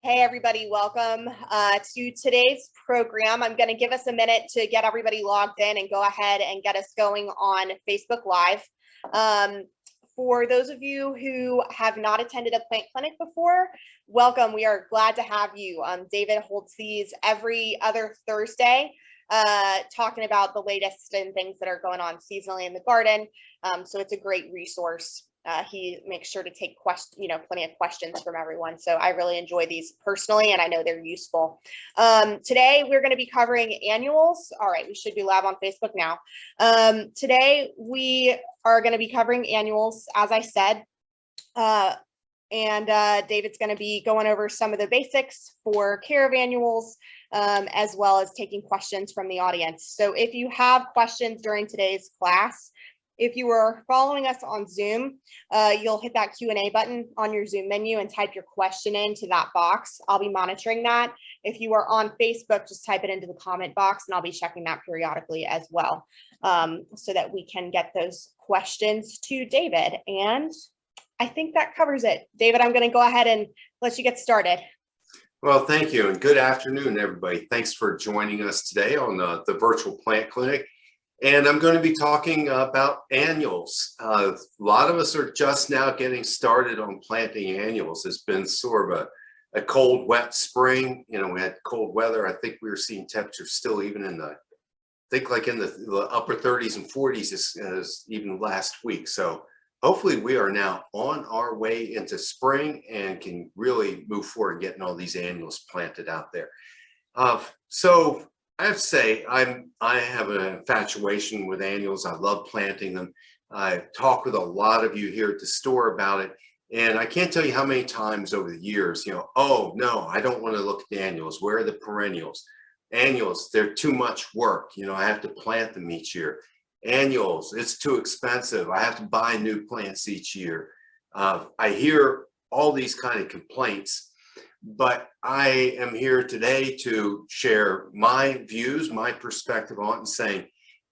Hey, everybody, welcome to today's program. I'm going to give us a minute to get everybody logged in and go ahead and get us going on Facebook Live. For those of you who have not attended a plant clinic before, welcome. We are glad to have you. David holds these every other Thursday, talking about the latest and things that are going on seasonally in the garden. So it's a great resource. He makes sure to take plenty of questions from everyone. So I really enjoy these personally, and I know they're useful. Today, we're going to be covering annuals. All right, we should be live on Facebook now. Today, we are going to be covering annuals, as I said. David's going to be going over some of the basics for care of annuals, as well as taking questions from the audience. So if you have questions during today's class, if you are following us on Zoom, you'll hit that Q&A button on your Zoom menu and type your question into that box. I'll be monitoring that. If you are on Facebook, just type it into the comment box and I'll be checking that periodically as well, so that we can get those questions to David. And I think that covers it. David, I'm going to go ahead and let you get started. Well, thank you, and good afternoon, everybody. Thanks for joining us today on the virtual plant clinic. And I'm going to be talking about annuals. A lot of us are just now getting started on planting annuals. It's been sort of a cold, wet spring. You know, we had cold weather. I think we were seeing temperatures still even in the upper 30s and 40s as even last week. So hopefully we are now on our way into spring and can really move forward getting all these annuals planted out there. So I have to say, I have an infatuation with annuals. I love planting them. I talk with a lot of you here at the store about it. And I can't tell you how many times over the years, oh, no, I don't want to look at the annuals. Where are the perennials? Annuals, they're too much work. I have to plant them each year. Annuals, it's too expensive. I have to buy new plants each year. I hear all these kind of complaints. But I am here today to share my views, my perspective on it, and saying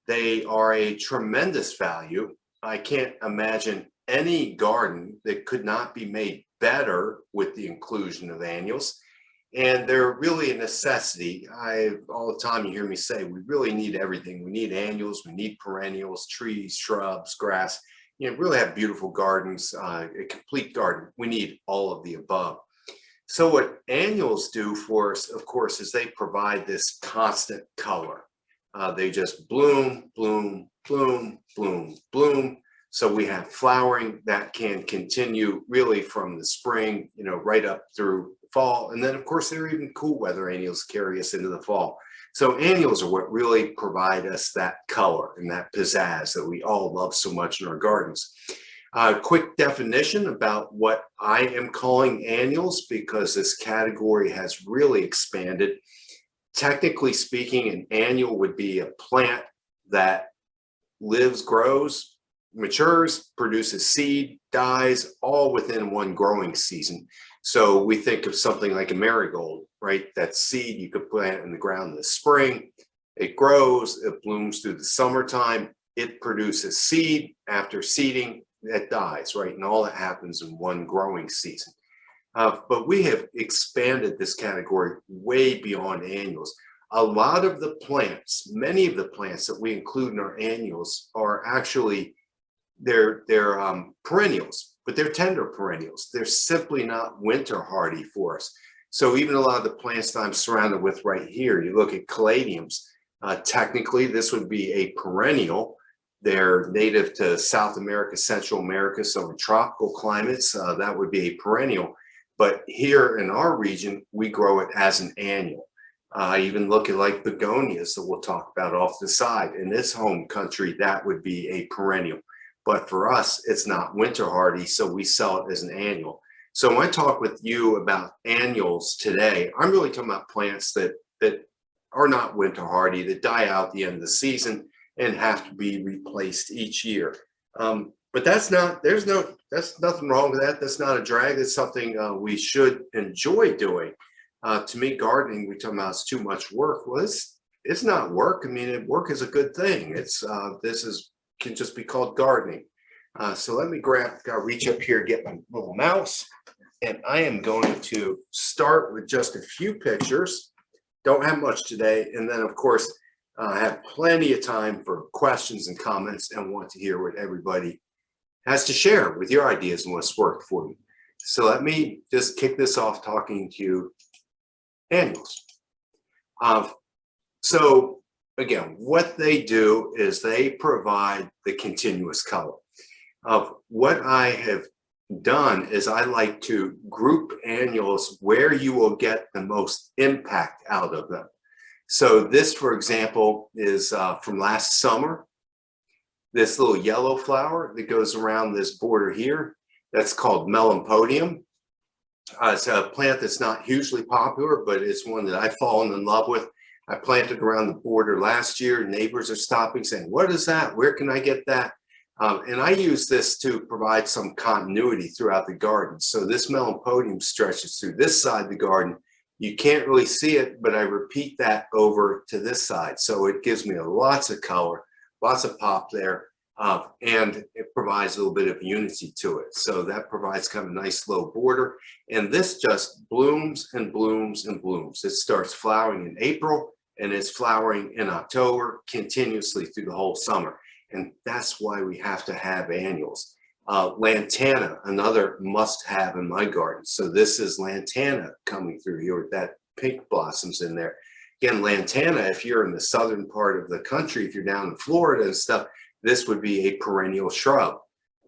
they are a tremendous value. I can't imagine any garden that could not be made better with the inclusion of annuals. And they're really a necessity. All the time you hear me say, we really need everything. We need annuals, we need perennials, trees, shrubs, grass. Really have beautiful gardens, a complete garden. We need all of the above. So what annuals do for us, of course, is they provide this constant color. They just bloom, bloom, bloom, bloom, bloom. So we have flowering that can continue really from the spring, right up through fall. And then, of course, there are even cool weather annuals carry us into the fall. So annuals are what really provide us that color and that pizzazz that we all love so much in our gardens. Quick definition about what I am calling annuals, because this category has really expanded. Technically speaking, an annual would be a plant that lives, grows, matures, produces seed, dies, all within one growing season. So we think of something like a marigold, right? That seed you could plant in the ground in the spring. It grows, it blooms through the summertime. It produces seed. After seeding, it dies, right? And all that happens in one growing season. But we have expanded this category way beyond annuals. A lot of the plants, many of the plants that we include in our annuals are actually, they're perennials, but they're tender perennials. They're simply not winter hardy for us. So even a lot of the plants that I'm surrounded with right here, you look at caladiums, technically this would be a perennial. They're native to South America, Central America, so in tropical climates, that would be a perennial. But here in our region, we grow it as an annual. Even look at like begonias that we'll talk about off the side. In this home country, that would be a perennial. But for us, it's not winter hardy, so we sell it as an annual. So when I talk with you about annuals today, I'm really talking about plants that are not winter hardy, that die out at the end of the season and have to be replaced each year. But that's nothing wrong with that. That's not a drag. That's something we should enjoy doing. To me, gardening, we talk about it's too much work. Well, it's not work. I mean, work is a good thing. Can just be called gardening. So let me reach up here, get my little mouse. And I am going to start with just a few pictures. Don't have much today. And then, of course, I have plenty of time for questions and comments and want to hear what everybody has to share with your ideas and what's worked for you. So let me just kick this off talking to you annuals. So again, what they do is they provide the continuous color. What I have done is I like to group annuals where you will get the most impact out of them. So this, for example, is from last summer. This little yellow flower that goes around this border here, that's called Melampodium. It's a plant that's not hugely popular, but it's one that I've fallen in love with. I planted around the border last year. Neighbors are stopping saying, what is that? Where can I get that? And I use this to provide some continuity throughout the garden. So this Melampodium stretches through this side of the garden. You can't really see it, but I repeat that over to this side. So it gives me lots of color, lots of pop there, and it provides a little bit of unity to it. So that provides kind of a nice low border. And this just blooms and blooms and blooms. It starts flowering in April and it's flowering in October continuously through the whole summer. And that's why we have to have annuals. Lantana, another must-have in my garden. So this is lantana coming through here with that pink blossoms in there. Again, lantana, if you're in the southern part of the country, if you're down in Florida and stuff, this would be a perennial shrub.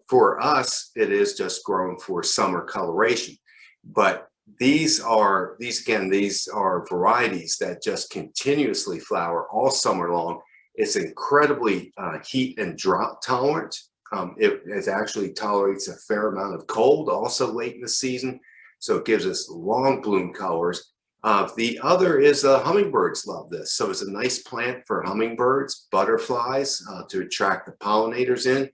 For us, it is just grown for summer coloration. But these are varieties that just continuously flower all summer long. It's incredibly heat and drought tolerant. It actually tolerates a fair amount of cold also late in the season. So it gives us long bloom colors. The other is hummingbirds love this. So it's a nice plant for hummingbirds, butterflies to attract the pollinators in.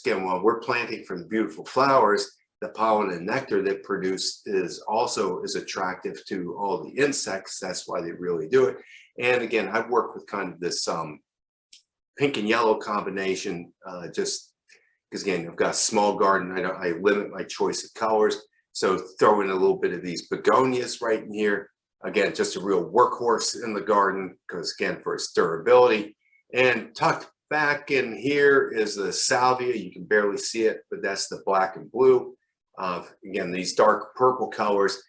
Again, while we're planting for the beautiful flowers, the pollen and nectar they produce is also attractive to all the insects. That's why they really do it. And again, I've worked with kind of this pink and yellow combination, just because again, I've got a small garden. I limit my choice of colors. So throw in a little bit of these begonias right in here. Again, just a real workhorse in the garden because again, for its durability. And tucked back in here is the salvia. You can barely see it, but that's the black and blue. Again, these dark purple colors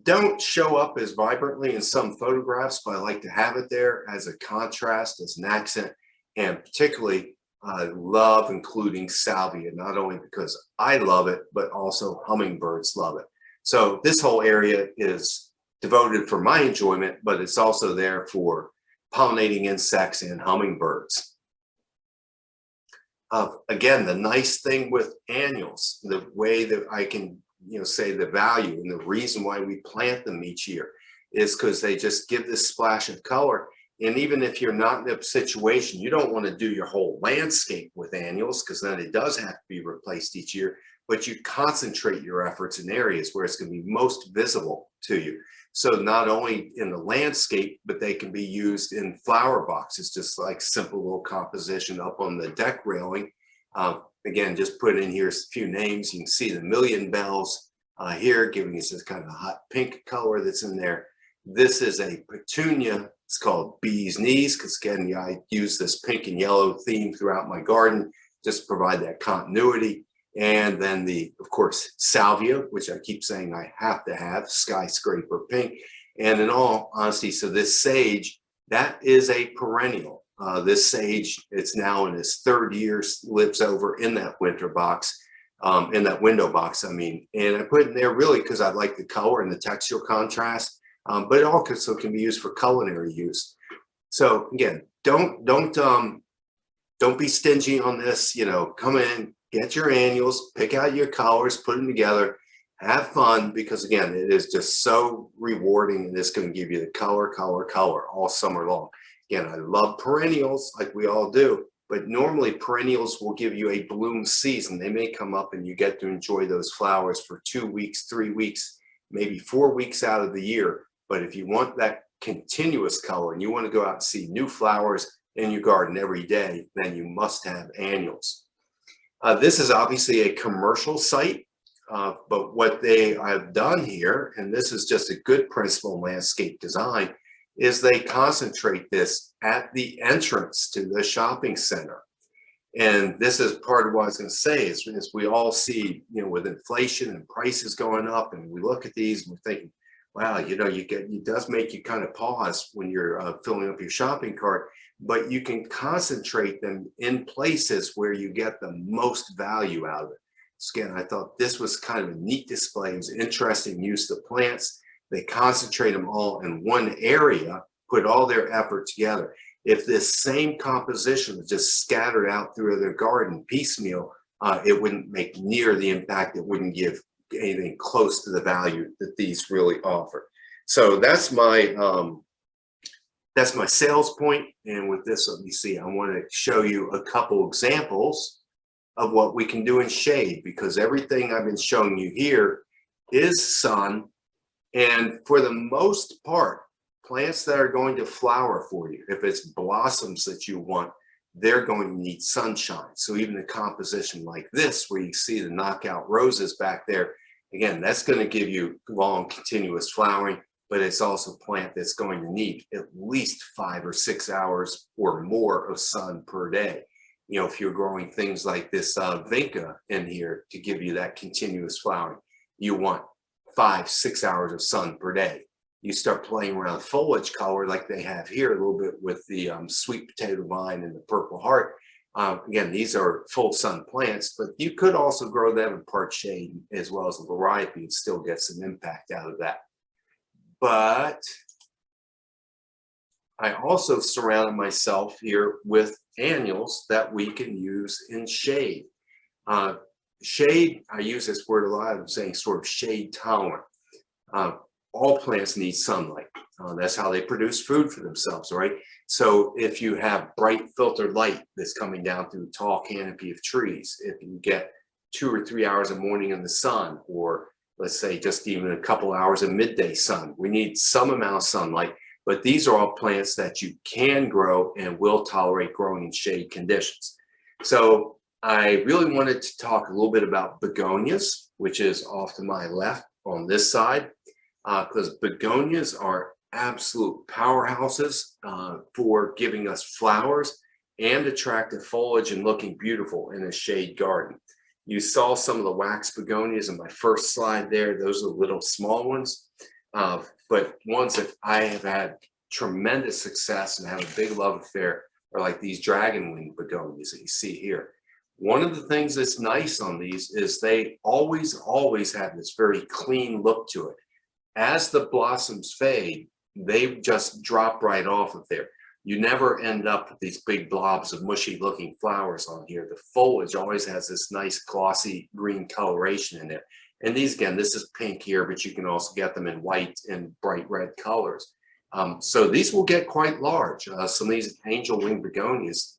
don't show up as vibrantly in some photographs, but I like to have it there as a contrast, as an accent. And particularly, I love including salvia, not only because I love it, but also hummingbirds love it. So this whole area is devoted for my enjoyment, but it's also there for pollinating insects and hummingbirds. Again, the nice thing with annuals, the way that I can say the value and the reason why we plant them each year is because they just give this splash of color. And even if you're not in a situation, you don't want to do your whole landscape with annuals because then it does have to be replaced each year, but you concentrate your efforts in areas where it's going to be most visible to you. So not only in the landscape, but they can be used in flower boxes, just like simple little composition up on the deck railing. Again, just put in here a few names. You can see the million bells here, giving us this kind of hot pink color that's in there. This is a petunia. It's called Bee's Knees because again, I use this pink and yellow theme throughout my garden just to provide that continuity. And then of course, salvia, which I keep saying I have to have, skyscraper pink. And in all honesty, so this sage, that is a perennial. This sage, it's now in its third year, lives over in that winter box, in that window box, I mean. And I put it in there really because I like the color and the textural contrast, but it also can be used for culinary use. So again, don't be stingy on this, come in, get your annuals, pick out your colors, put them together, have fun, because again, it is just so rewarding and it's going to give you the color all summer long. Again, I love perennials like we all do, but normally perennials will give you a bloom season. They may come up and you get to enjoy those flowers for 2 weeks, 3 weeks, maybe 4 weeks out of the year. But if you want that continuous color and you want to go out and see new flowers in your garden every day, then you must have annuals. This is obviously a commercial site. but what they have done here, and this is just a good principle in landscape design, is they concentrate this at the entrance to the shopping center. And this is part of what I was going to say is we all see, with inflation and prices going up, and we look at these and we're thinking, wow, it does make you kind of pause when you're filling up your shopping cart, but you can concentrate them in places where you get the most value out of it. So again, I thought this was kind of a neat display. It was interesting use of plants. They concentrate them all in one area, put all their effort together. If this same composition was just scattered out through their garden piecemeal, it wouldn't make near the impact. It wouldn't give anything close to the value that these really offer. So that's my sales point. And with this, let me see, I want to show you a couple examples of what we can do in shade, because everything I've been showing you here is sun. And for the most part, plants that are going to flower for you, if it's blossoms that you want, they're going to need sunshine. So even a composition like this, where you see the knockout roses back there, again, that's going to give you long continuous flowering, but it's also a plant that's going to need at least 5 or 6 hours or more of sun per day. If you're growing things like this vinca in here to give you that continuous flowering, you want 5-6 hours of sun per day. You start playing around foliage color like they have here a little bit with the sweet potato vine and the purple heart. Again, these are full sun plants, but you could also grow them in part shade as well as a variety and still get some impact out of that. But I also surrounded myself here with annuals that we can use in shade. Shade, I use this word a lot. I'm saying sort of shade tolerant. All plants need sunlight. That's how they produce food for themselves, right? So if you have bright filtered light that's coming down through a tall canopy of trees, if you get 2 or 3 hours of morning in the sun, or let's say just even a couple hours of midday sun, we need some amount of sunlight, but these are all plants that you can grow and will tolerate growing in shade conditions. So I really wanted to talk a little bit about begonias, which is off to my left on this side. Because begonias are absolute powerhouses for giving us flowers and attractive foliage and looking beautiful in a shade garden. You saw some of the wax begonias in my first slide there. Those are the little small ones, but ones that I have had tremendous success and have a big love affair are like these dragon wing begonias that you see here. One of the things that's nice on these is they always have this very clean look to it. As the blossoms fade, they just drop right off of there. You never end up with these big blobs of mushy looking flowers on here. The foliage always has this nice glossy green coloration in it. And these, again, this is pink here, but you can also get them in white and bright red colors. So these will get quite large. Some of these angel wing begonias,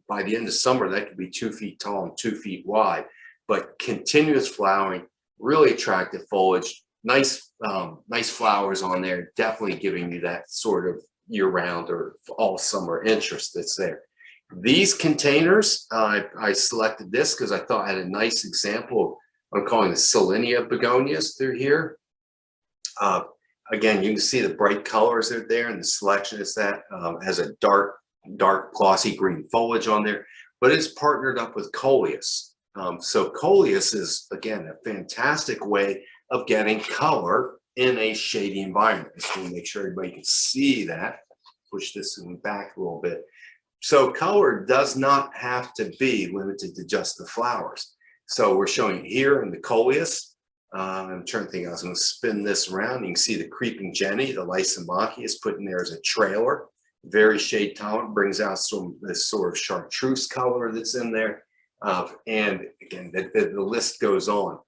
by the end of summer, that could be 2 feet tall and 2 feet wide, but continuous flowering, really attractive foliage. Nice flowers on there, definitely giving you that sort of year-round or all summer interest that's there. These containers, I selected this because I thought I had a nice example. I'm calling the Silenia begonias through here. Again, you can see the bright colors that are there, and the selection is that has a dark glossy green foliage on there, but it's partnered up with coleus. So coleus is, again, a fantastic way of getting color in a shady environment. I just want to make sure everybody can see that. Push this one back a little bit. So color does not have to be limited to just the flowers. So we're showing here in the coleus. I'm trying to think, I was going to spin this around. You can see the creeping Jenny, the Lysimachia is put in there as a trailer. Very shade tolerant, brings out some this sort of chartreuse color that's in there. And again, the list goes on.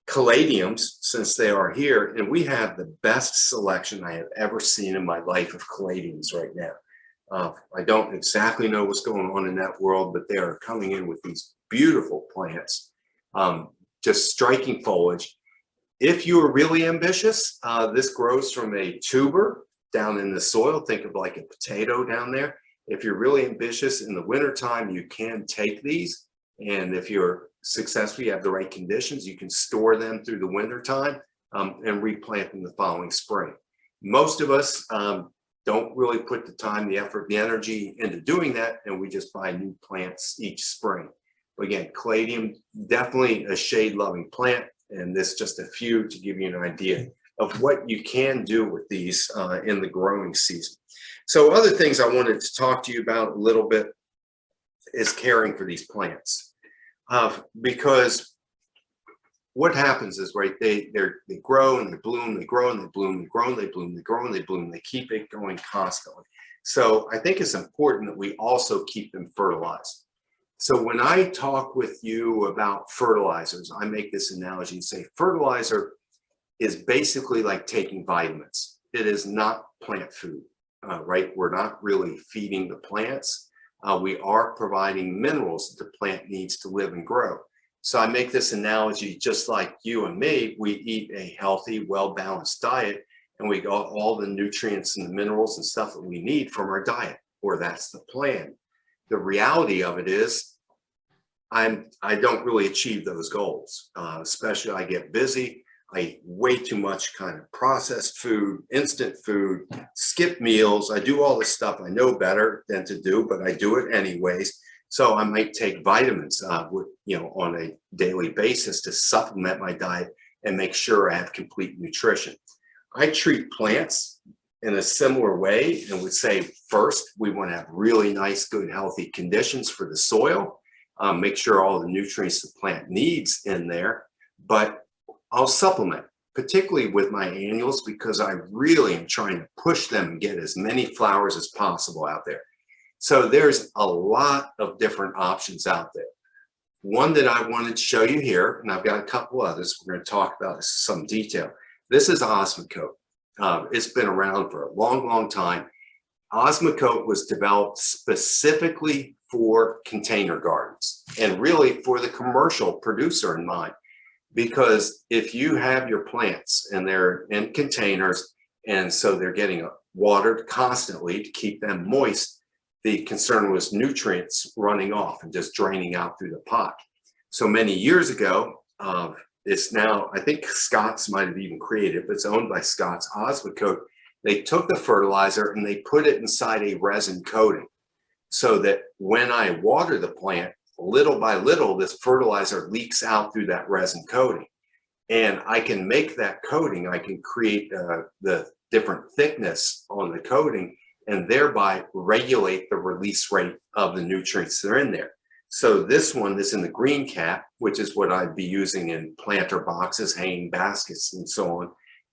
Caladiums, since they are here, and we have the best selection I have ever seen in my life of caladiums right now. I don't exactly know what's going on in that world, but they are coming in with these beautiful plants, just striking foliage. If you are really ambitious, this grows from a tuber down in the soil. Think of like a potato down there. If you're really ambitious in the wintertime, you can take these And if you're successful, you have the right conditions, you can store them through the winter time and replant them the following spring. Most of us don't really put the time, the effort, the energy into doing that, and we just buy new plants each spring. But again, caladium, definitely a shade-loving plant, and this just a few to give you an idea of what you can do with these in the growing season. So other things I wanted to talk to you about a little bit is caring for these plants. Because what happens is, right, they grow and they bloom, they grow and they bloom, they grow and they bloom, they grow and they bloom, they keep it going constantly. So I think it's important that we also keep them fertilized. So when I talk with you about fertilizers, I make this analogy and say fertilizer is basically like taking vitamins. It is not plant food, right? We're not really feeding the plants. We are providing minerals that the plant needs to live and grow. So I make this analogy just like you and me, we eat a healthy, well-balanced diet, and we got all the nutrients and the minerals and stuff that we need from our diet, or that's the plan. The reality of it is I don't really achieve those goals, especially I get busy. I eat way too much kind of processed food, instant food, skip meals. I do all this stuff I know better than to do, but I do it anyways. So I might take vitamins, on a daily basis to supplement my diet and make sure I have complete nutrition. I treat plants in a similar way and would say, first, we want to have really nice, good, healthy conditions for the soil. Make sure all the nutrients the plant needs in there, but I'll supplement, particularly with my annuals, because I really am trying to push them and get as many flowers as possible out there. So there's a lot of different options out there. One that I wanted to show you here, and I've got a couple others we're going to talk about in some detail. This is Osmocote. It's been around for a long, long time. Osmocote was developed specifically for container gardens and really for the commercial producer in mind. Because if you have your plants and they're in containers, and so they're getting watered constantly to keep them moist, the concern was nutrients running off and just draining out through the pot. So many years ago, it's now, I think Scott's might have even created, but it's owned by Scott's, Osmocote. They took the fertilizer and they put it inside a resin coating so that when I water the plant, little by little, this fertilizer leaks out through that resin coating. And I can make that coating, I can create the different thickness on the coating and thereby regulate the release rate of the nutrients that are in there. So this one is in the green cap, which is what I'd be using in planter boxes, hanging baskets, and so on.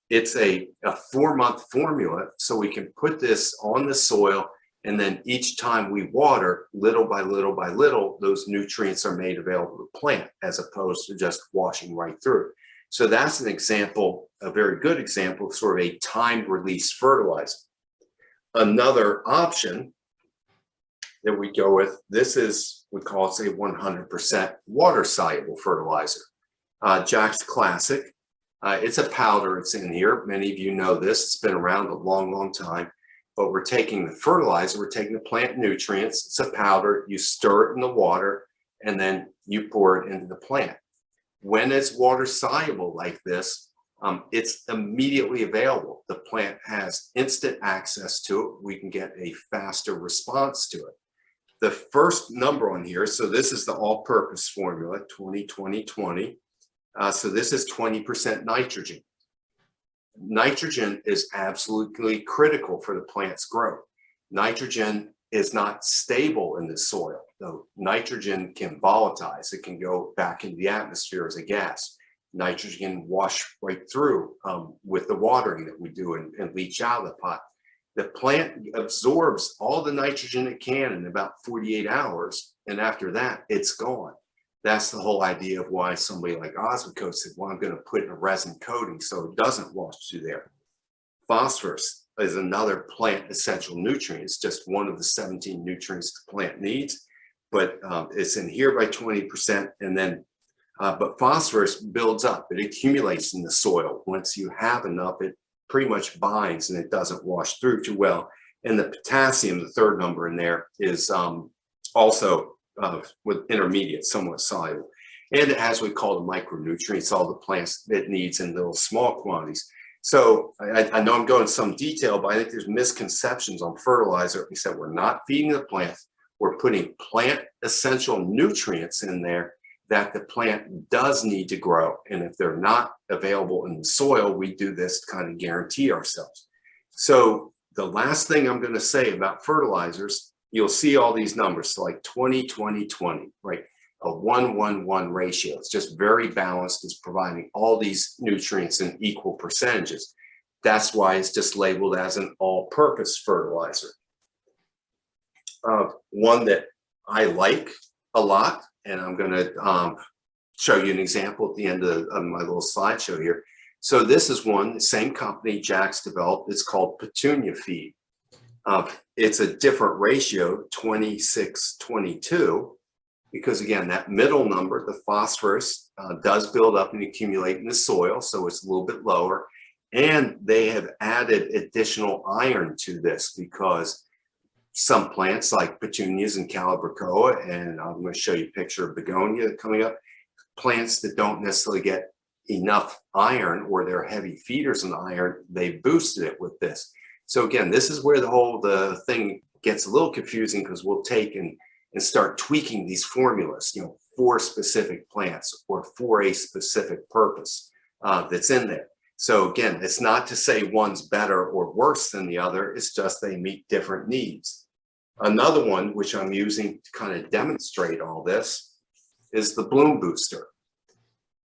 It's a 4-month formula, so we can put this on the soil, and then each time we water, little by little by little, those nutrients are made available to the plant as opposed to just washing right through. So that's an example, a very good example of sort of a timed release fertilizer. Another option that we go with, this is, we call it a 100% water soluble fertilizer. Jack's Classic. It's a powder, it's in here. Many of you know this, it's been around a long, long time. But we're taking the fertilizer, we're taking the plant nutrients, it's a powder, you stir it in the water, and then you pour it into the plant. When it's water soluble like this, it's immediately available. The plant has instant access to it. We can get a faster response to it. The first number on here, so this is the all-purpose formula, 20-20-20. So this is 20% nitrogen. Nitrogen is absolutely critical for the plant's growth. Nitrogen is not stable in the soil, though nitrogen can volatilize. It can go back into the atmosphere as a gas. Nitrogen can wash right through with the watering that we do and leach out of the pot. The plant absorbs all the nitrogen it can in about 48 hours, and after that, it's gone. That's the whole idea of why somebody like Osmocote said, well, I'm going to put in a resin coating so it doesn't wash through there. Phosphorus is another plant essential nutrient. It's just one of the 17 nutrients the plant needs, but it's in here by 20%. And then, but phosphorus builds up, it accumulates in the soil. Once you have enough, it pretty much binds and it doesn't wash through too well. And the potassium, the third number in there, is also with intermediate, somewhat soluble. And it has what we call the micronutrients, all the plants it needs in little small quantities. So I know I'm going into some detail, but I think there's misconceptions on fertilizer. We said we're not feeding the plant. We're putting plant essential nutrients in there that the plant does need to grow. And if they're not available in the soil, we do this to kind of guarantee ourselves. So the last thing I'm going to say about fertilizers, you'll see all these numbers, so like 20, 20, 20, right? A 1-1-1 ratio. It's just very balanced. It's providing all these nutrients in equal percentages. That's why it's just labeled as an all-purpose fertilizer. One that I like a lot, and I'm going to show you an example at the end of my little slideshow here. So this is one, the same company, Jack's developed. It's called Petunia Feed. It's a different ratio, 26-22, because again, that middle number, the phosphorus, does build up and accumulate in the soil, so it's a little bit lower. And they have added additional iron to this because some plants like petunias and calibrachoa, and I'm going to show you a picture of begonia coming up, plants that don't necessarily get enough iron or they're heavy feeders in iron, they boosted it with this. So again, this is where the thing gets a little confusing, because we'll take and start tweaking these formulas, you know, for specific plants or for a specific purpose that's in there. So again, it's not to say one's better or worse than the other, it's just they meet different needs. Another one, which I'm using to kind of demonstrate all this, is the bloom booster.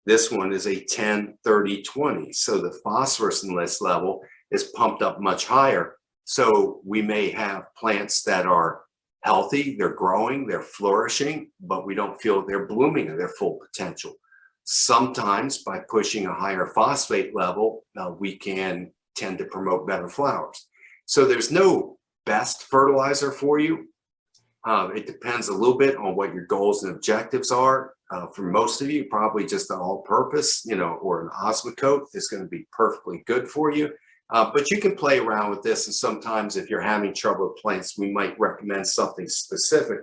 This one is a 10-30-20. So the phosphorus in this level is pumped up much higher. So we may have plants that are healthy, they're growing, they're flourishing, but we don't feel they're blooming at their full potential. Sometimes by pushing a higher phosphate level, we can tend to promote better flowers. So there's no best fertilizer for you. It depends a little bit on what your goals and objectives are. For most of you, probably just an all-purpose, you know, or an Osmocote is going to be perfectly good for you. But you can play around with this, and sometimes if you're having trouble with plants, we might recommend something specific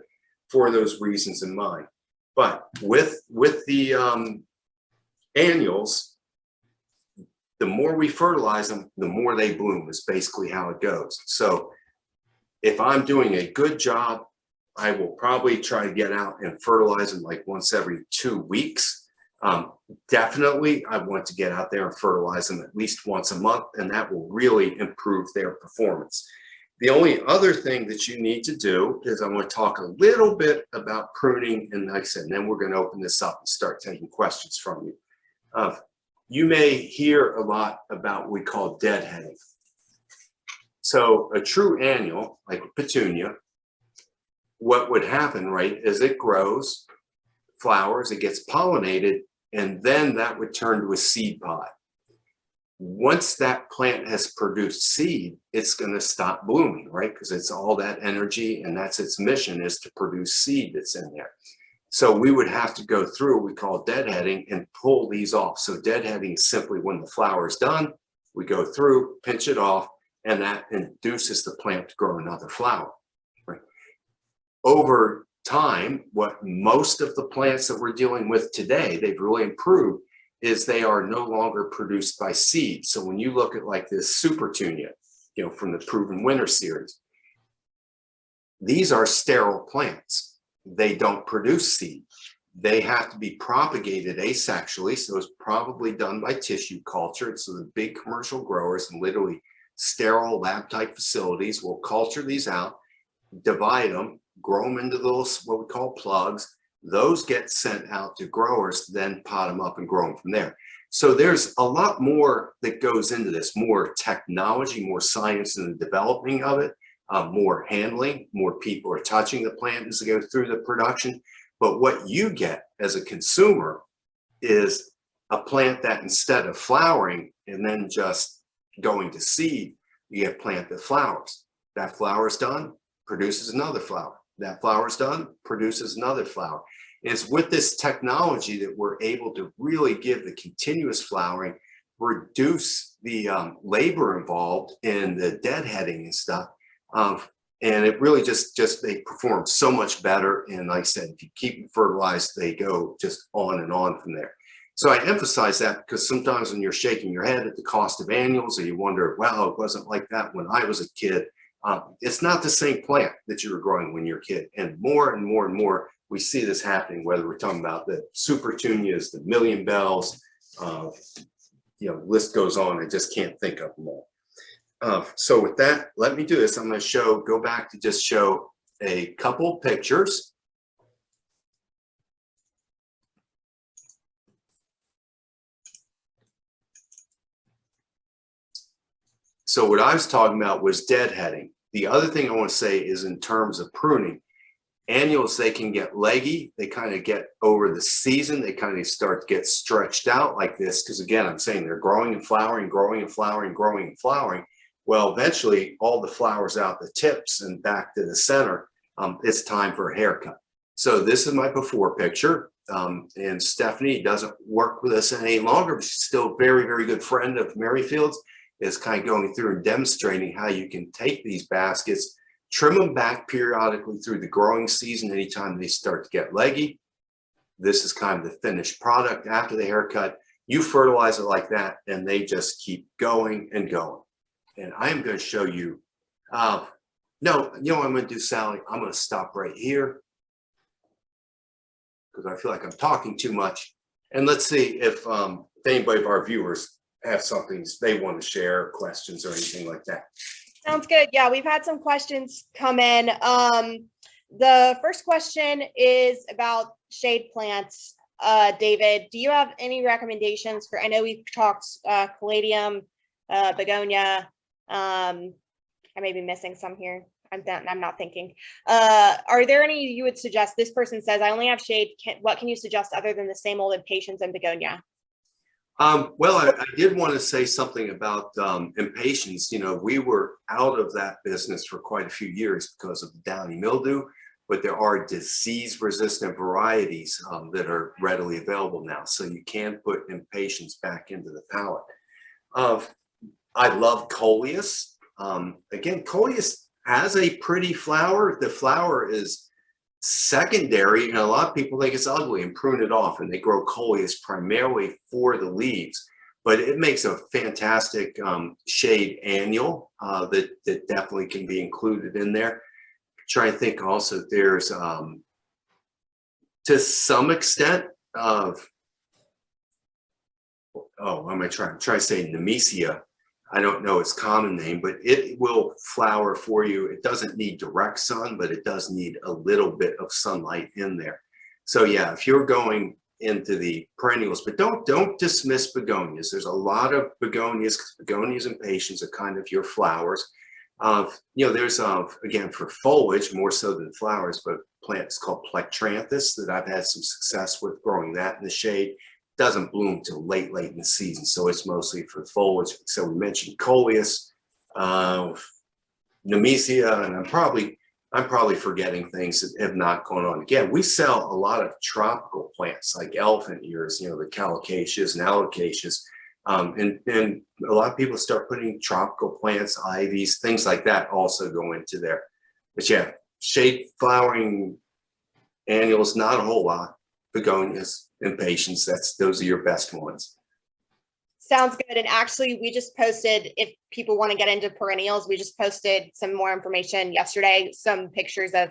for those reasons in mind. But with the annuals, the more we fertilize them, the more they bloom is basically how it goes. So if I'm doing a good job, I will probably try to get out and fertilize them like once every 2 weeks. Definitely, I want to get out there and fertilize them at least once a month, and that will really improve their performance. The only other thing that you need to do is I want to talk a little bit about pruning, and like I said, and then we're going to open this up and start taking questions from you. You may hear a lot about what we call deadheading. So a true annual, like a petunia, what would happen, right, is it grows, flowers, it gets pollinated, and then that would turn to a seed pod. Once that plant has produced seed, it's going to stop blooming, right? Because it's all that energy, and that's its mission, is to produce seed that's in there. So we would have to go through what we call deadheading and pull these off. So deadheading is simply when the flower is done, we go through, pinch it off, and that induces the plant to grow another flower. Right? Over time, what most of the plants that we're dealing with today, they've really improved, is they are no longer produced by seed. So when you look at like this Supertunia, you know, from the Proven Winner series, these are sterile plants. They don't produce seed. They have to be propagated asexually, so it's probably done by tissue culture. So the big commercial growers and literally sterile lab type facilities will culture these out, divide them, grow them into those what we call plugs. Those get sent out to growers, then pot them up and grow them from there. So there's a lot more that goes into this, more technology, more science in the developing of it, more handling, more people are touching the plant as they go through the production. But what you get as a consumer is a plant that instead of flowering and then just going to seed, you get a plant that flowers. That flower is done, produces another flower. That flower is done, produces another flower. It's with this technology that we're able to really give the continuous flowering, reduce the labor involved in the deadheading and stuff, And it really just they perform so much better. And like I said, if you keep them fertilized, they go just on and on from there. So I emphasize that because sometimes when you're shaking your head at the cost of annuals, or you wonder, well, it wasn't like that when I was a kid. It's not the same plant that you were growing when you're a kid. And more and more and more, we see this happening, whether we're talking about the Supertunias, the Million Bells, list goes on. I just can't think of them all. So with that, let me do this. I'm going to go back to just show a couple pictures. So what I was talking about was deadheading. The other thing I want to say is in terms of pruning, annuals, they can get leggy. They kind of get over the season. They kind of start to get stretched out like this. Because again, I'm saying they're growing and flowering, growing and flowering, growing and flowering. Well, eventually all the flowers out the tips and back to the center, it's time for a haircut. So this is my before picture. And Stephanie doesn't work with us any longer, but she's still a very, very good friend of Merrifield's, is kind of going through and demonstrating how you can take these baskets, trim them back periodically through the growing season anytime they start to get leggy. This is kind of the finished product after the haircut. You fertilize it like that, and they just keep going and going. And I am going to show you, no, you know what I'm going to do, Sally? I'm going to stop right here because I feel like I'm talking too much. And let's see if anybody of our viewers have something they want to share, questions or anything like that. Sounds good. Yeah, we've had some questions come in. The first question is about shade plants. David, do you have any recommendations for, I know we've talked caladium, begonia. I may be missing some here. I'm not thinking. Are there any you would suggest? This person says, I only have shade. What can you suggest other than the same old impatiens and begonia? Well, I did want to say something about impatiens. We were out of that business for quite a few years because of the downy mildew, but there are disease-resistant varieties that are readily available now. So you can put impatiens back into the palette. I love coleus. Again, coleus has a pretty flower. The flower is secondary, and a lot of people think it's ugly and prune it off, and they grow coleus primarily for the leaves. But it makes a fantastic shade annual that definitely can be included in there. Try to think also, there's to some extent of, I'm going to try to say Nemesia. I don't know its common name, but it will flower for you. It doesn't need direct sun, but it does need a little bit of sunlight in there. So yeah, if you're going into the perennials, but don't dismiss begonias. There's a lot of begonias, because begonias and patiens are kind of your flowers. There's again, for foliage more so than flowers, but plants called Plectranthus that I've had some success with growing that in the shade. Doesn't bloom till late in the season, so it's mostly for foliage. So we mentioned coleus, Nemesia, and I'm probably forgetting things that have not gone on. Again, we sell a lot of tropical plants like elephant ears, the colocaceas and alocasias, and a lot of people start putting tropical plants, ivies, things like that also go into there. But yeah, shade flowering annuals, not a whole lot. Begonias, impatiens, those are your best ones. Sounds good. And actually, we just posted, if people want to get into perennials, we just posted some more information yesterday, some pictures of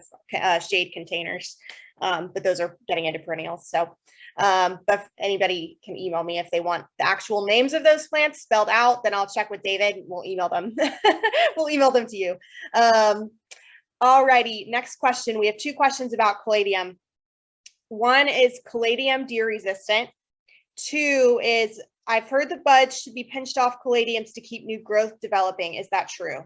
shade containers, but those are getting into perennials. So but if anybody can email me if they want the actual names of those plants spelled out, then I'll check with David. We'll email them. We'll email them to you. All righty. Next question. We have two questions about caladium. One is caladium deer resistant. Two is, I've heard the buds should be pinched off caladiums to keep new growth developing. Is that true?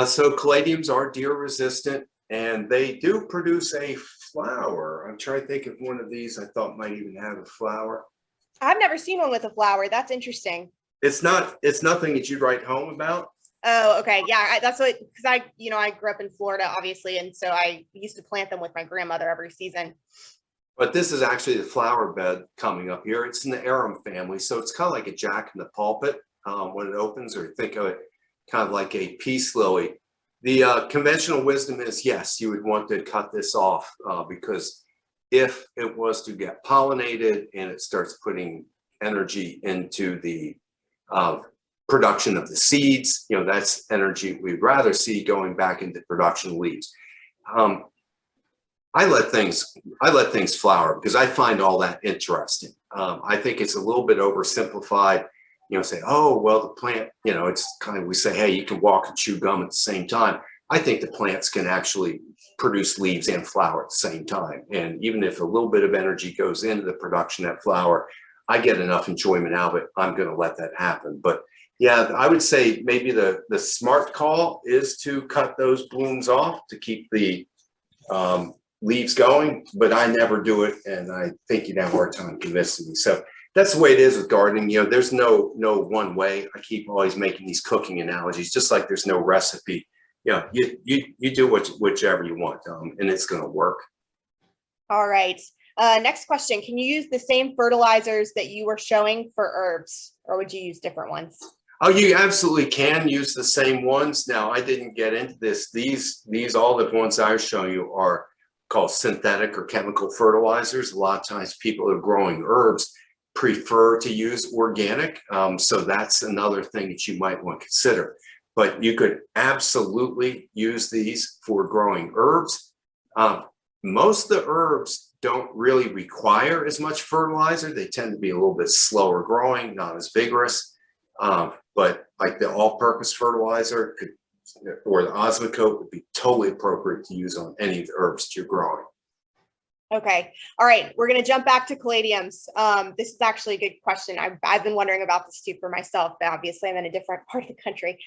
So caladiums are deer resistant, and they do produce a flower. I'm trying to think of one of these I thought might even have a flower. I've never seen one with a flower. That's interesting. It's nothing that you'd write home about. Oh, okay. Yeah, that's what, because I grew up in Florida, obviously, and so I used to plant them with my grandmother every season. But this is actually the flower bed coming up here. It's in the arum family, so it's kind of like a jack in the pulpit when it opens, or think of it kind of like a peace lily. The conventional wisdom is, yes, you would want to cut this off because if it was to get pollinated and it starts putting energy into the production of the seeds, that's energy we'd rather see going back into production of leaves. I let things flower because I find all that interesting. I think it's a little bit oversimplified. Say, oh, well, the plant, it's kind of, we say, hey, you can walk and chew gum at the same time. I think the plants can actually produce leaves and flower at the same time. And even if a little bit of energy goes into the production of that flower, I get enough enjoyment out of it, I'm going to let that happen. But yeah, I would say maybe the smart call is to cut those blooms off to keep the leaves going, but I never do it. And I think you'd have a hard time convincing me. So that's the way it is with gardening. There's no one way. I keep always making these cooking analogies, just like there's no recipe. You do whichever you want, and it's going to work. All right. Next question. Can you use the same fertilizers that you were showing for herbs, or would you use different ones? Oh, you absolutely can use the same ones. Now, I didn't get into this. These all the ones I was showing you are called synthetic or chemical fertilizers. A lot of times people who are growing herbs prefer to use organic. So that's another thing that you might want to consider. But you could absolutely use these for growing herbs. Most of the herbs don't really require as much fertilizer. They tend to be a little bit slower growing, not as vigorous. But like the all-purpose fertilizer or the Osmocote would be totally appropriate to use on any of the herbs that you're growing. Okay. All right. We're going to jump back to caladiums. This is actually a good question. I've been wondering about this too for myself, but obviously I'm in a different part of the country.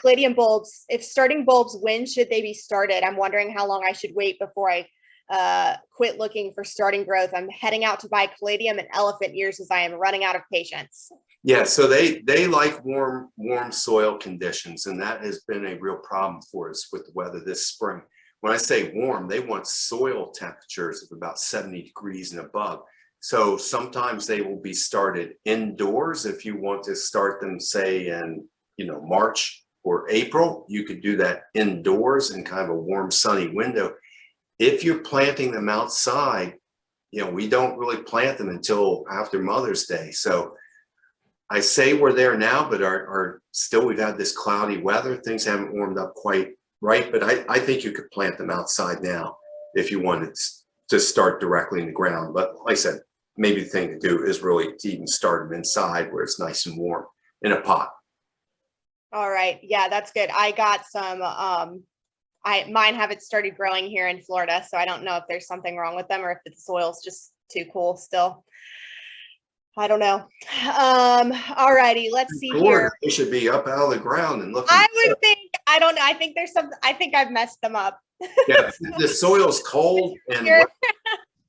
Caladium bulbs, if starting bulbs, when should they be started? I'm wondering how long I should wait before I quit looking for starting growth. I'm heading out to buy caladium and elephant ears as I am running out of patience. Yeah, so they like warm soil conditions, and that has been a real problem for us with the weather this spring. When I say warm, they want soil temperatures of about 70 degrees and above. So sometimes they will be started indoors. If you want to start them, say in March or April, you could do that indoors in kind of a warm, sunny window. If you're planting them outside, we don't really plant them until after Mother's Day. So I say we're there now, but are still, we've had this cloudy weather. Things haven't warmed up quite right, but I think you could plant them outside now if you wanted to start directly in the ground. But like I said, maybe the thing to do is really to even start them inside where it's nice and warm in a pot. All right. Yeah, that's good. I got some, mine haven't started growing here in Florida, so I don't know if there's something wrong with them or if the soil's just too cool still. I don't know. All righty, let's see here. They should be up out of the ground and looking. I would think, I don't know. I think there's something, I think I've messed them up. Yeah, the soil's cold and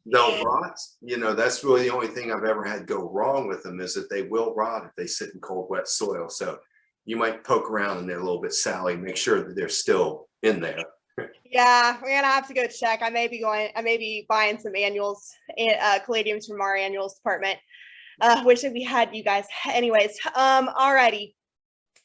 they'll rot. That's really the only thing I've ever had go wrong with them is that they will rot if they sit in cold, wet soil. So you might poke around and they're a little bit Sally, make sure that they're still in there. Yeah, we're gonna have to go check. I may be buying some annuals, caladiums from our annuals department. Wish that we had you guys. Anyways, alrighty.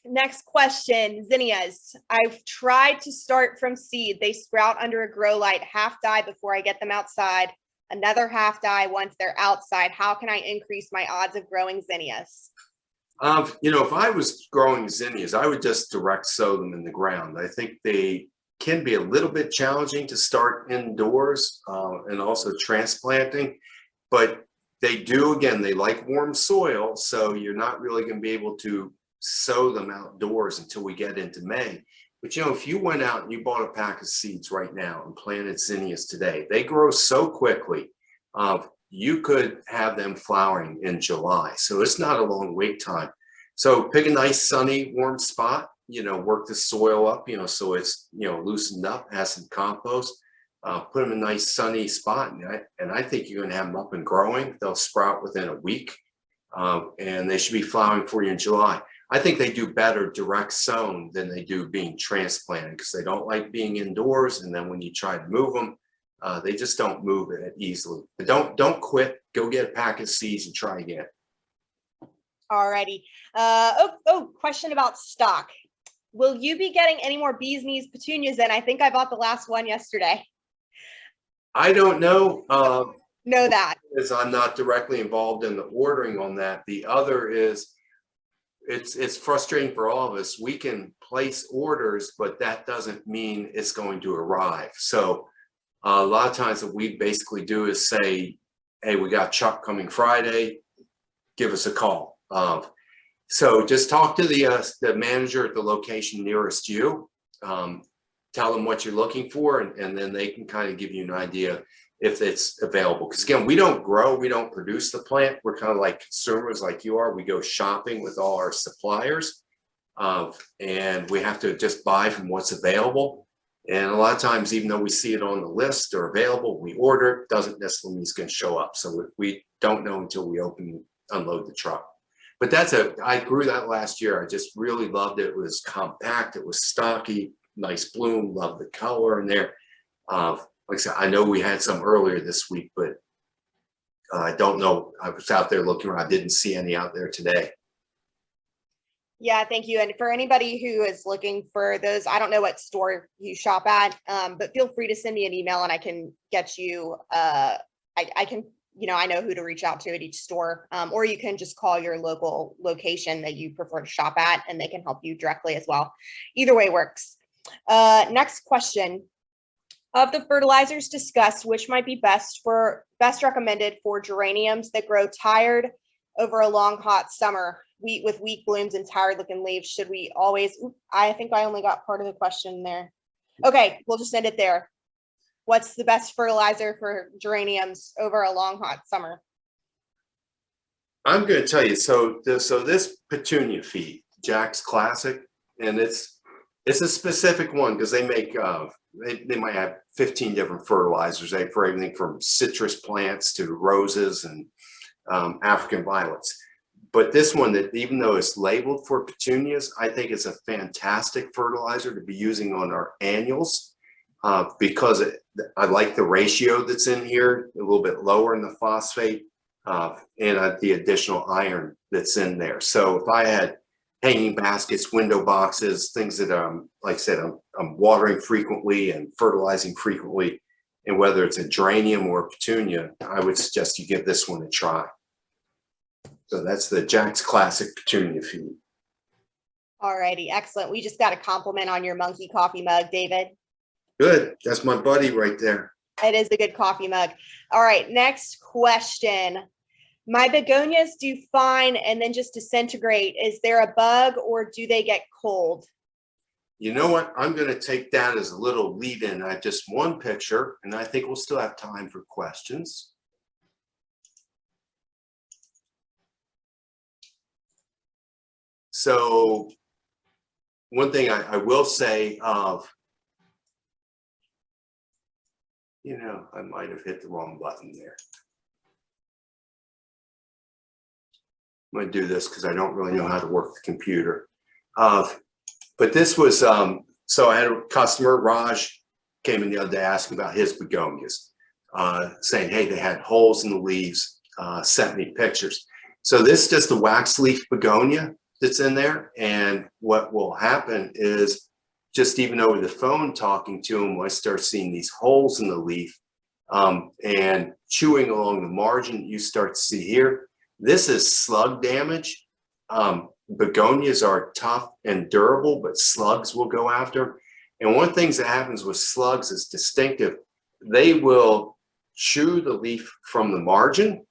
Next question, zinnias. I've tried to start from seed. They sprout under a grow light, half die before I get them outside, another half die once they're outside. How can I increase my odds of growing zinnias? If I was growing zinnias, I would just direct sow them in the ground. I think they can be a little bit challenging to start indoors and also transplanting, but they do, again, they like warm soil, so you're not really going to be able to sow them outdoors until we get into May. But if you went out and you bought a pack of seeds right now and planted zinnias today, they grow so quickly. You could have them flowering in July. So it's not a long wait time. So pick a nice sunny, warm spot, work the soil up, so it's, loosened up, have some compost, put them in a nice sunny spot. And I think you're going to have them up and growing. They'll sprout within a week and they should be flowering for you in July. I think they do better direct sown than they do being transplanted because they don't like being indoors. And then when you try to move them, they just don't move it easily. But don't quit. Go get a pack of seeds and try again. Alrighty. Question about stock. will you be getting any more bees knees petunias in? I think I bought the last one yesterday. I don't know. Know that. Is I'm not directly involved in the ordering on that. The other is it's frustrating for all of us. We can place orders, but that doesn't mean it's going to arrive. So a lot of times what we basically do is say, hey, we got Chuck coming Friday, give us a call. So just talk to the manager at the location nearest you. Tell them what you're looking for, and then they can kind of give you an idea if it's available. Because again, we don't grow, we don't produce the plant. We're kind of like consumers like you are. We go shopping with all our suppliers, and we have to just buy from what's available. And a lot of times, even though we see it on the list or available, we order it, doesn't necessarily mean it's going to show up. So we don't know until we unload the truck. But I grew that last year. I just really loved it. It was compact, it was stocky, nice bloom, love the color in there. Like I said, I know we had some earlier this week, but I don't know. I was out there looking around. I didn't see any out there today. Yeah, thank you. And for anybody who is looking for those, I don't know what store you shop at, but feel free to send me an email and I can get you, I can, I know who to reach out to at each store, or you can just call your local location that you prefer to shop at and they can help you directly as well. Either way works. Next question. Of the fertilizers discussed, which might be best recommended for geraniums that grow tired over a long hot summer, with weak blooms and tired looking leaves? Should we always, I think I only got part of the question there. Okay, we'll just end it there. What's the best fertilizer for geraniums over a long hot summer? I'm going to tell you, so this petunia feed, Jack's Classic, and it's a specific one because they make they might have 15 different fertilizers, for everything from citrus plants to roses and African violets. But this one, that even though it's labeled for petunias, I think it's a fantastic fertilizer to be using on our annuals, because I like the ratio that's in here, a little bit lower in the phosphate, and the additional iron that's in there. So if I had hanging baskets, window boxes, things that like I said, I'm watering frequently and fertilizing frequently, and whether it's a geranium or a petunia, I would suggest you give this one a try. So that's the Jack's Classic Petunia feed. All righty, excellent. We just got a compliment on your monkey coffee mug, David. Good, that's my buddy right there. It is a good coffee mug. All right, next question. My begonias do fine and then just disintegrate. Is there a bug or do they get cold? You know what? I'm going to take that as a little lead in. I have just one picture, and I think we'll still have time for questions. So one thing I will say I might have hit the wrong button there. I'm going to do this because I don't really know how to work the computer. But this was, so I had a customer, Raj, came in the other day asking about his begonias, saying, hey, they had holes in the leaves, sent me pictures. So this is just a wax leaf begonia that's in there. And what will happen is, just even over the phone talking to him, I start seeing these holes in the leaf, and chewing along the margin, you start to see here. This is slug damage. Begonias are tough and durable, but slugs will go after. And one of the things that happens with slugs is distinctive. They will chew the leaf from the margin,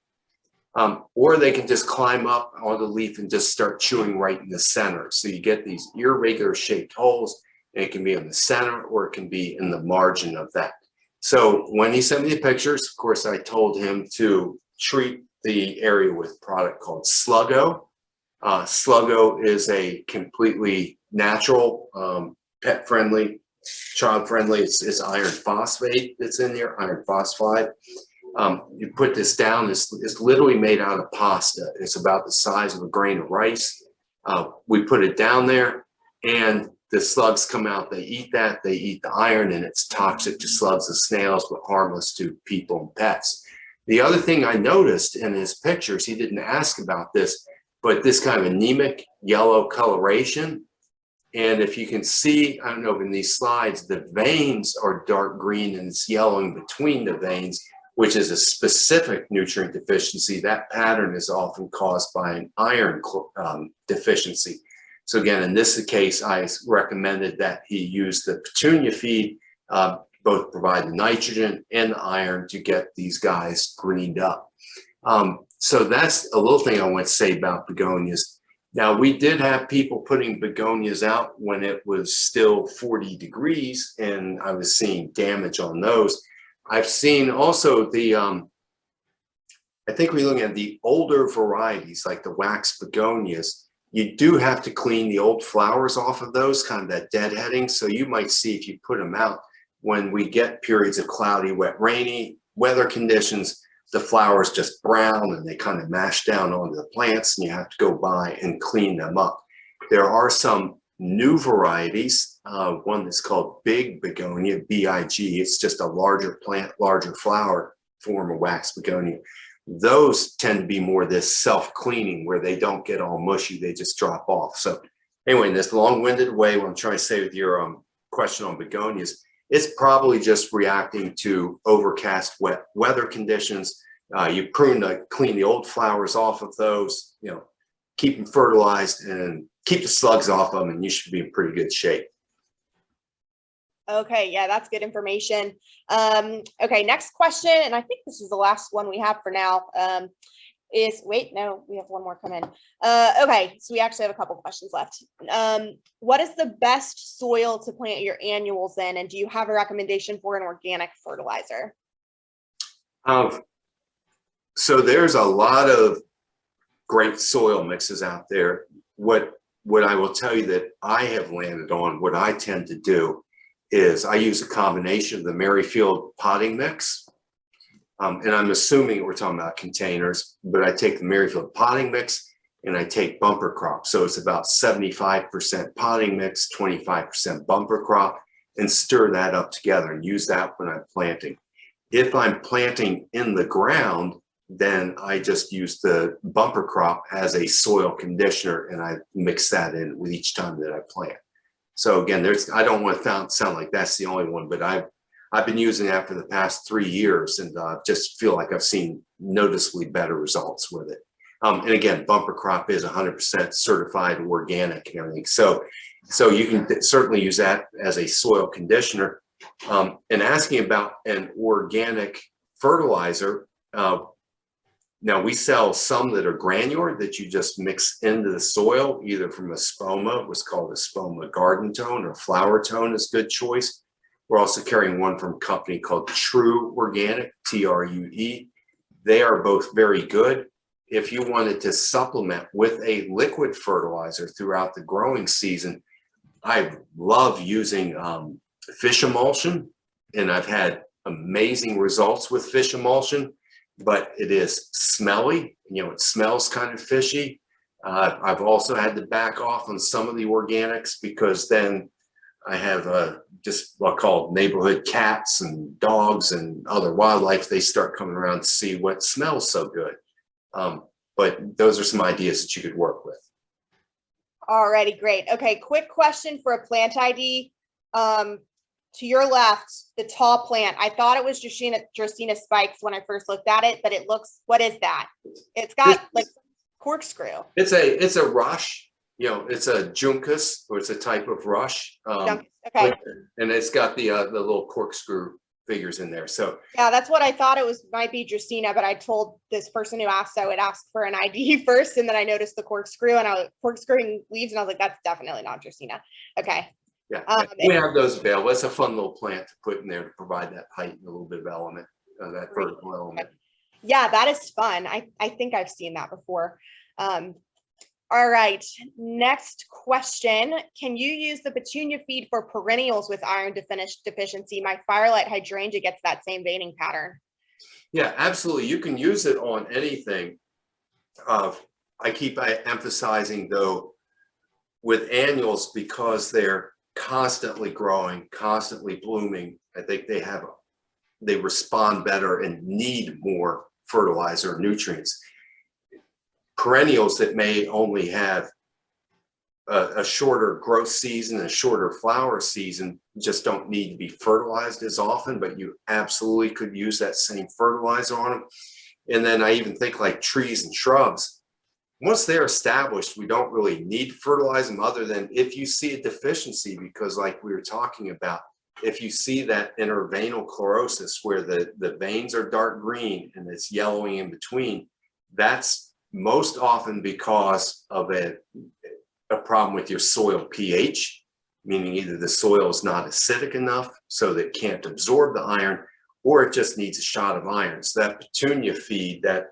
or they can just climb up on the leaf and just start chewing right in the center. So you get these irregular shaped holes, and it can be in the center or it can be in the margin of that. So when he sent me the pictures, of course, I told him to treat the area with a product called Sluggo. Sluggo is a completely natural, pet-friendly, child-friendly. It's iron phosphate that's in there, iron phosphide. You put this down, it's literally made out of pasta. It's about the size of a grain of rice. We put it down there, and the slugs come out. They eat that, they eat the iron, and it's toxic to slugs and snails, but harmless to people and pets. The other thing I noticed in his pictures, he didn't ask about this, but this kind of anemic yellow coloration And if you can see, I don't know, in these slides, the veins are dark green and it's yellowing between the veins, which is a specific nutrient deficiency. That pattern is often caused by an iron deficiency. So again, in this case, I recommended that he use the Petunia feed, both provide the nitrogen and the iron to get these guys greened up. So that's a little thing I want to say about begonias. Now, we did have people putting begonias out when it was still 40 degrees, and I was seeing damage on those. I've seen also the, I think we're looking at the older varieties, like the wax begonias. You do have to clean the old flowers off of those, kind of that deadheading. So you might see if you put them out, when we get periods of cloudy, wet, rainy weather conditions, the flowers just brown and they kind of mash down onto the plants, and you have to go by and clean them up. There are some new varieties, one that's called Big Begonia, B-I-G. It's just a larger plant, larger flower form of wax begonia. Those tend to be more this self-cleaning where they don't get all mushy, they just drop off. So anyway, in this long-winded way, what I'm trying to say with your question on begonias, it's probably just reacting to overcast, wet weather conditions. You prune to clean the old flowers off of those, you know, keep them fertilized and keep the slugs off them, and you should be in pretty good shape. Okay, yeah, that's good information. Okay, next question, and I think this is the last one we have for now. Wait, no, we have one more come in. Okay, so we actually have a couple questions left. What is the best soil to plant your annuals in, and do you have a recommendation for an organic fertilizer? So there's a lot of great soil mixes out there. What I will tell you that I have landed on, what I tend to do is I use a combination of the Merrifield potting mix. And I'm assuming we're talking about containers, but I take the Merrifield potting mix and I take bumper crop. So it's about 75% potting mix, 25% bumper crop, and stir that up together and use that when I'm planting. If I'm planting in the ground, then I just use the bumper crop as a soil conditioner and I mix that in with each time that I plant. So again, I don't want to sound like that's the only one, but I've been using that for the past 3 years and just feel like I've seen noticeably better results with it. And again, bumper crop is 100% certified organic and everything. So you can certainly use that as a soil conditioner. And asking about an organic fertilizer, now we sell some that are granular that you just mix into the soil, either from a Spoma, what's called a Spoma Garden Tone, or Flower Tone is a good choice. We're also carrying one from a company called True Organic, True. They are both very good. If you wanted to supplement with a liquid fertilizer throughout the growing season, I love using fish emulsion, and I've had amazing results with fish emulsion, but it is smelly. You know, it smells kind of fishy. I've also had to back off on some of the organics because then I have just what I call neighborhood cats and dogs and other wildlife. They start coming around to see what smells so good. But those are some ideas that you could work with. Alrighty, great. Okay, quick question for a plant ID. To your left, the tall plant, I thought it was Dracaena spikes when I first looked at it, but it looks, what is that? It's got like corkscrew. It's a rush. You know, it's a juncus, or it's a type of rush. Okay. And it's got the little corkscrew figures in there. So yeah, that's what I thought it was, might be Dracaena, but I told this person who asked I would ask for an ID first, and then I noticed the corkscrew and I was corkscrewing leaves, and I was like, that's definitely not Dracaena. Okay. Yeah, we have those available. It's a fun little plant to put in there to provide that height and a little bit of element, that vertical element. Yeah, that is fun. I think I've seen that before. All right, next question. Can you use the Petunia feed for perennials with iron deficiency? My Firelight hydrangea gets that same veining pattern. Yeah, absolutely. You can use it on anything. I keep emphasizing though, with annuals, because they're constantly growing, constantly blooming, I think they respond better and need more fertilizer nutrients. Perennials that may only have a shorter growth season, a shorter flower season, just don't need to be fertilized as often, but you absolutely could use that same fertilizer on them. And then I even think like trees and shrubs, once they're established, we don't really need to fertilize them other than if you see a deficiency, because like we were talking about, if you see that interveinal chlorosis where the veins are dark green and it's yellowing in between, that's most often because of a problem with your soil pH, meaning either the soil is not acidic enough so that it can't absorb the iron, or it just needs a shot of iron. So that petunia feed, that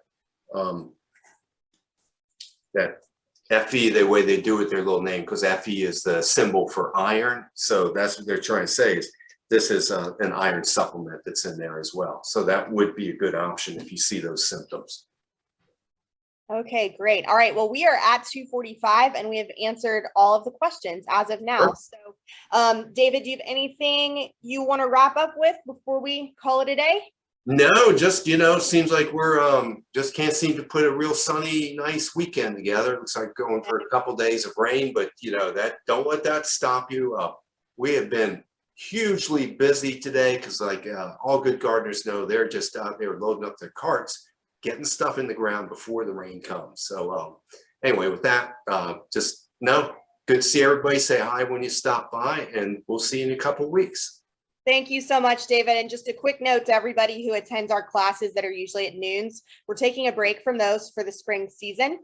Fe, the way they do it, their little name, because Fe is the symbol for iron. So that's what they're trying to say is this is an iron supplement that's in there as well. So that would be a good option if you see those symptoms. Okay, great. All right. Well, we are at 2:45 and we have answered all of the questions as of now. Sure. So, David, do you have anything you want to wrap up with before we call it a day? No, just, seems like we're just can't seem to put a real sunny, nice weekend together. Looks like going for a couple days of rain, but that don't let that stop you. We have been hugely busy today because like all good gardeners know, they're just out there loading up their carts, getting stuff in the ground before the rain comes. So anyway, with that, good to see everybody. Say hi when you stop by, and we'll see you in a couple of weeks. Thank you so much, David. And just a quick note to everybody who attends our classes that are usually at noons, we're taking a break from those for the spring season,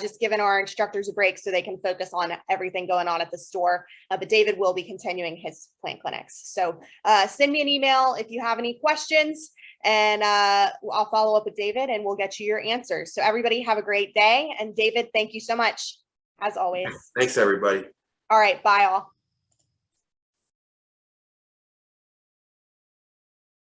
just giving our instructors a break so they can focus on everything going on at the store. But David will be continuing his plant clinics. So send me an email if you have any questions, and I'll follow up with David and we'll get you your answers. So everybody have a great day. And David, thank you so much, as always. Thanks, everybody. All right, bye all.